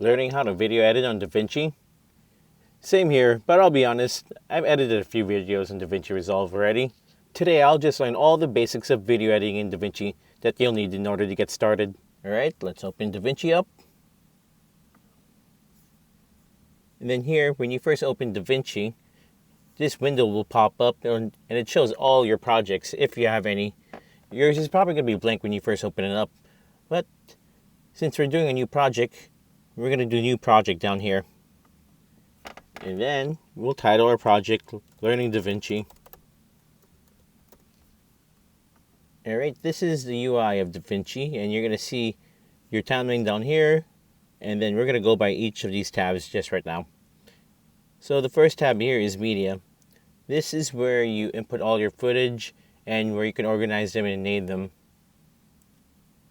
Learning how to video edit on Davinci? Same here, but I'll be honest, I've edited a few videos in Davinci Resolve already. Today I'll just learn all the basics of video editing in Davinci that you'll need in order to get started. Alright, let's open Davinci up. And then here, when you first open Davinci, this window will pop up and it shows all your projects, if you have any. Yours is probably going to be blank when you first open it up, but since we're doing a new project, we're going to do new project down here. And then we'll title our project Learning Davinci. Alright, this is the UI of Davinci, and you're going to see your timeline down here, and then we're going to go by each of these tabs just right now. So the first tab here is Media. This is where you input all your footage and where you can organize them and name them.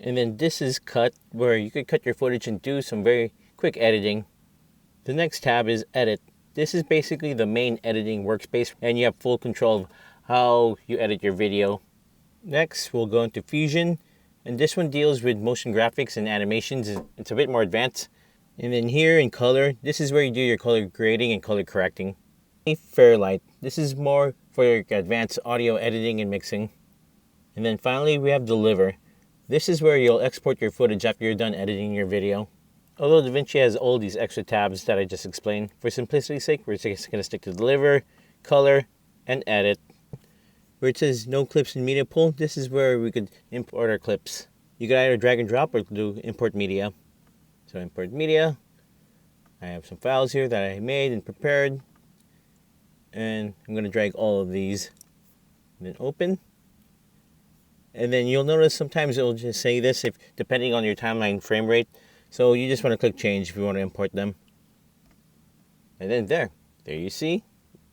And then this is Cut, where you could cut your footage and do some very quick editing. The next tab is Edit. This is basically the main editing workspace, and you have full control of how you edit your video. Next, we'll go into Fusion, and this one deals with motion graphics and animations. It's a bit more advanced. And then here in Color, this is where you do your color grading and color correcting. Fairlight. This is more for your advanced audio editing and mixing. And then finally, we have Deliver. This is where you'll export your footage after you're done editing your video. Although Davinci has all these extra tabs that I just explained, for simplicity's sake, we're just going to stick to Deliver, Color, and Edit. Where it says No Clips in Media Pool, this is where we could import our clips. You could either drag and drop or do Import Media. So Import Media. I have some files here that I made and prepared. And I'm going to drag all of these. And then Open. And then you'll notice sometimes it will just say this, if depending on your timeline frame rate. So you just want to click Change if you want to import them. And then there you see.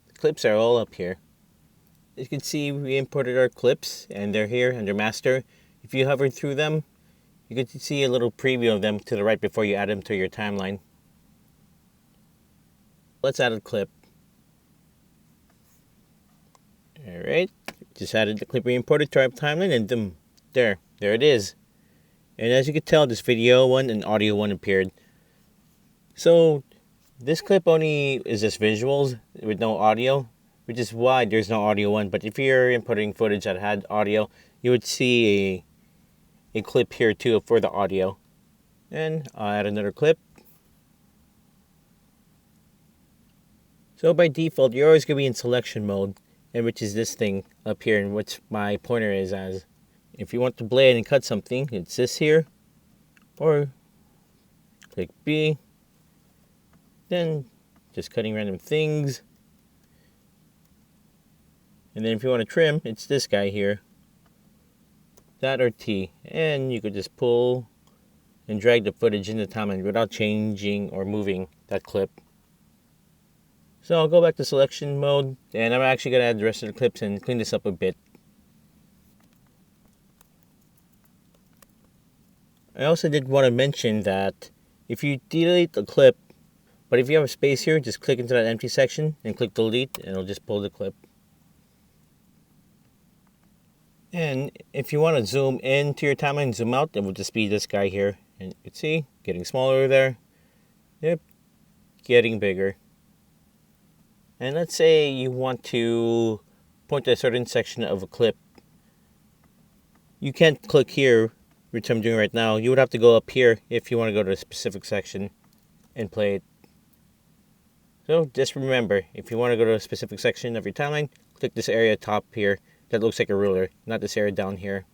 The clips are all up here. As you can see, we imported our clips, and they're here under Master. If you hover through them, you can see a little preview of them to the right before you add them to your timeline. Let's add a clip. Alright, just added the clip we imported to our timeline, and there it is. And as you can tell, this video one and audio one appeared. So this clip only is just visuals with no audio, which is why there's no audio one. But if you're inputting footage that had audio, you would see a clip here too for the audio. And I'll add another clip. So by default, you're always going to be in selection mode, and which is this thing up here, and which my pointer is as. If you want to blend and cut something, it's this here, or click B, then just cutting random things. And then if you want to trim, it's this guy here, that or T, and you could just pull and drag the footage in the timeline without changing or moving that clip. So I'll go back to selection mode, and I'm actually going to add the rest of the clips and clean this up a bit. I also did want to mention that if you delete the clip, but if you have a space here, just click into that empty section and click delete, and it'll just pull the clip. And if you want to zoom into your timeline, zoom out, it will just be this guy here. And you can see, getting smaller there. Yep, getting bigger. And let's say you want to point to a certain section of a clip. You can't click here, which I'm doing right now. You would have to go up here if you want to go to a specific section and play it. So just remember, if you want to go to a specific section of your timeline, click this area top here that looks like a ruler, not this area down here.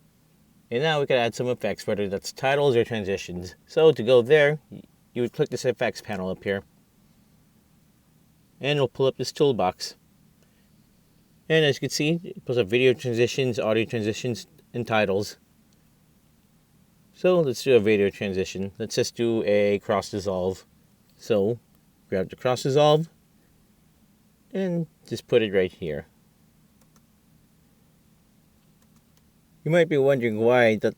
And now we can add some effects, whether that's titles or transitions. So to go there, you would click this effects panel up here. And it'll pull up this toolbox. And as you can see, it pulls up video transitions, audio transitions, and titles. So let's do a video transition. Let's just do a cross dissolve. So grab the cross dissolve and just put it right here. You might be wondering why the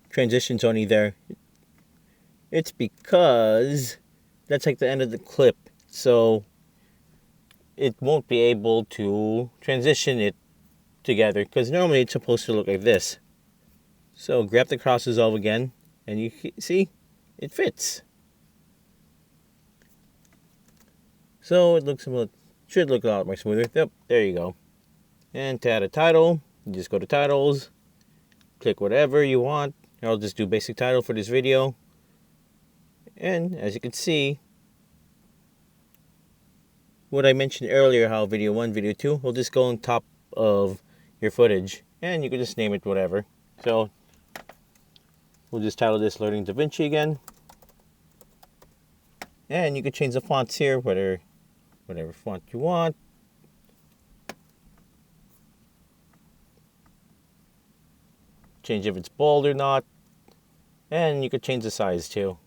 transition's only there. It's because that's like the end of the clip. So it won't be able to transition it together, because normally it's supposed to look like this. So grab the cross dissolve again, and you see, it fits. So it should look a lot more smoother. Yep, there you go. And to add a title, you just go to titles, click whatever you want. I'll just do basic title for this video. And as you can see, what I mentioned earlier, how video 1, video 2 will just go on top of your footage. And you can just name it whatever. So we'll just title this Learning DaVinci again. And you can change the fonts here, whatever font you want. Change if it's bold or not. And you could change the size too.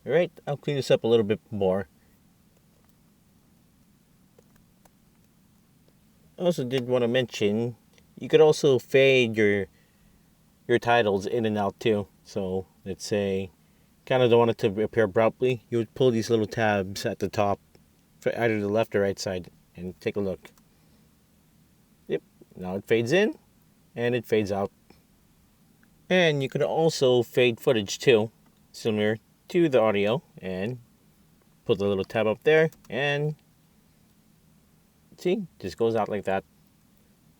Alright, I'll clean this up a little bit more. I also did want to mention, you could also fade your titles in and out too. So let's say, kind of don't want it to appear abruptly. You would pull these little tabs at the top for either the left or right side and take a look. Yep, now it fades in and it fades out. And you could also fade footage too, similar to the audio, and put the little tab up there and see, just goes out like that.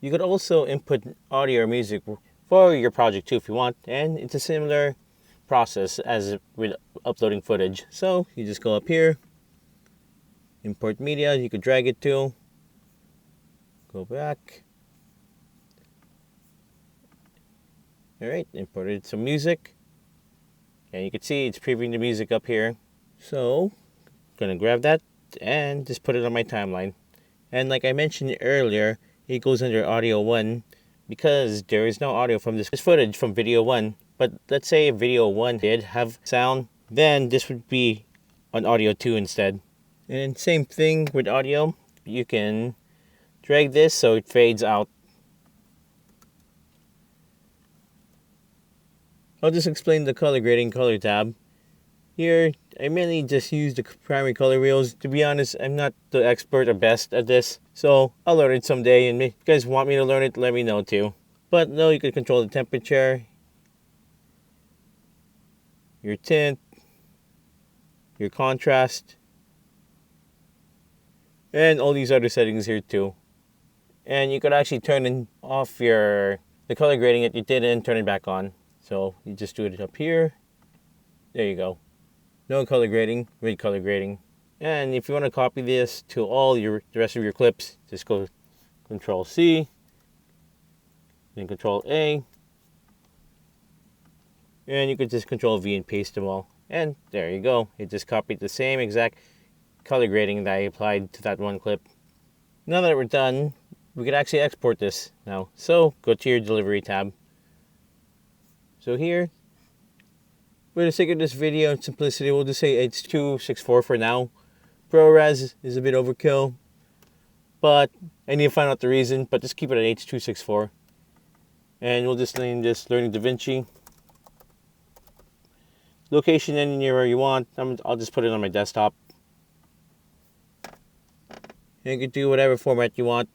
You could also input audio or music for your project too if you want, and it's a similar process as with uploading footage. So you just go up here, import media, you could drag it to, go back. Alright, imported some music, and you can see it's previewing the music up here. So gonna grab that and just put it on my timeline. And like I mentioned earlier, it goes under audio 1 because there is no audio from this footage from video 1. But let's say video 1 did have sound, then this would be on audio 2 instead. And same thing with audio. You can drag this so it fades out. I'll just explain the color grading color tab. Here, I mainly just use the primary color wheels. To be honest, I'm not the expert or best at this, so I'll learn it someday, and if you guys want me to learn it, let me know too. But no, you can control the temperature, your tint, your contrast, and all these other settings here too. And you could actually turn off the color grading that you did and turn it back on. So you just do it up here. There you go. No color grading, with color grading. And if you want to copy this to the rest of your clips, just go Control C, then Control A, and you could just Control V and paste them all. And there you go. It just copied the same exact color grading that I applied to that one clip. Now that we're done, we could actually export this now. So go to your delivery tab. So here, for the sake of this video and simplicity, we'll just say H.264 for now. ProRes is a bit overkill, but I need to find out the reason, but just keep it at H.264. And we'll just name this Learning DaVinci. Location anywhere you want. I'll just put it on my desktop. And you can do whatever format you want.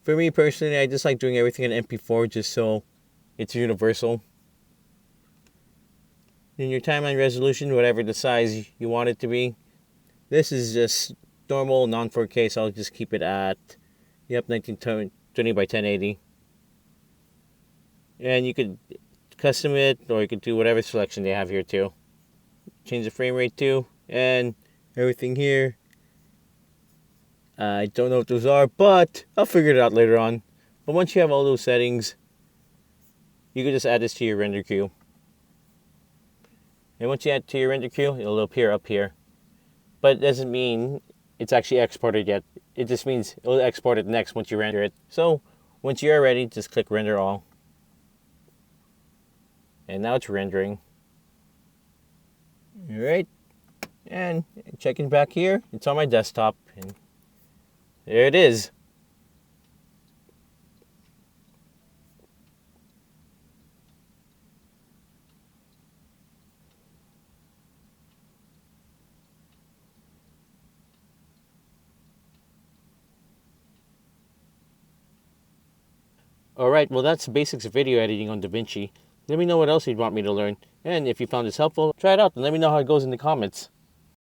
For me personally, I just like doing everything in MP4 just so it's universal. In your timeline resolution, whatever the size you want it to be. This is just normal, non-4K, so I'll just keep it at, 1920 by 1080. And you could custom it, or you could do whatever selection they have here too. Change the frame rate too, and everything here. I don't know what those are, but I'll figure it out later on. But once you have all those settings, you can just add this to your render queue. And once you add it to your render queue, it'll appear up here. But it doesn't mean it's actually exported yet. It just means it'll export it next once you render it. So once you're ready, just click Render All. And now it's rendering. Alright. And checking back here, it's on my desktop. And there it is. Alright, well that's the basics of video editing on DaVinci. Let me know what else you'd want me to learn. And if you found this helpful, try it out and let me know how it goes in the comments.